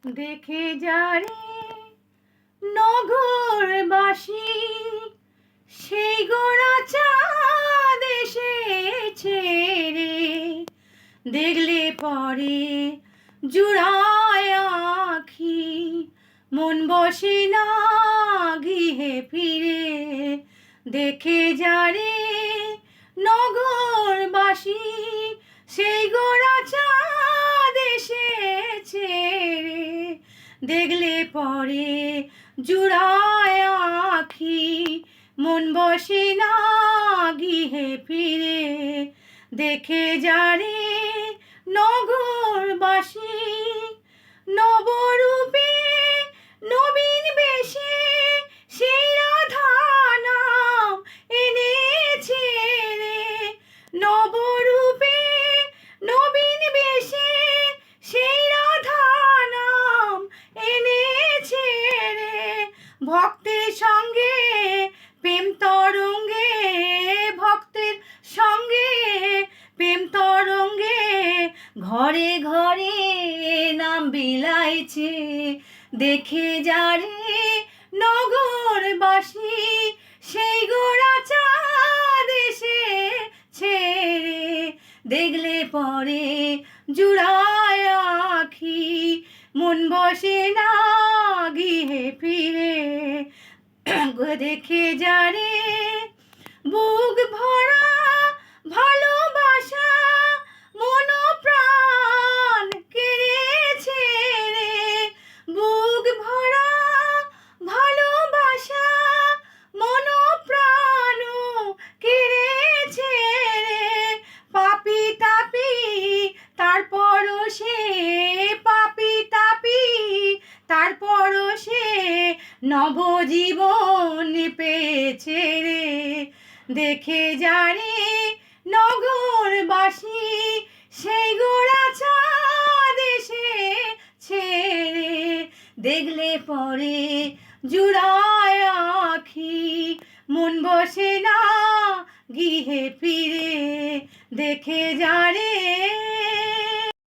দেখে যারে নগরবাসী সেই গোড়া চাঁদ এসেছে রে, দেখলে পরে জুড়ায় আঁখি, মন বসে না গৃহে ফিরে। দেখে যারে নগরবাসী সেই গোড়া চাঁদ এসেছে রে, দেখলে পরে জুড়ায় আঁখি, মন বসে না গৃহে ফিরে। দেখে যারে নগরবাসী নবরূপে নবীন বেশে সেই রাধা নাম এনেছে রে, নবরূপে নবীন বেশে সেই রাধা নাম এনেছে রে। ভক্তের সঙ্গে প্রেম তরঙ্গে, ভক্তের সঙ্গে প্রেম তরঙ্গে ঘরে ঘরে নাম বিলাইছে। দেখে যারে নগরবাসী সেই গোড়া চাঁদ এসেছে রে, দেখলে পরে জুড়ায় আঁখি, মন বসে না গৃহে ফিরে। দেখে যারে বুক ভরা ভালোবাসা মন প্রাণ কেড়েছে রে, বুক ভরা ভালোবাসা মন প্রাণ কেড়েছে রে। পাপি তাপি তারপরও সে, পাপি তাপি তারপরও সে নবজীবন পেয়েছে রে। দেখে যারে নগরবাসী সেই গোড়া চাঁদ এসেছে রে, দেখলে পরে জুড়ায় আঁখি, মন বসে না গৃহে ফিরে। দেখে যারে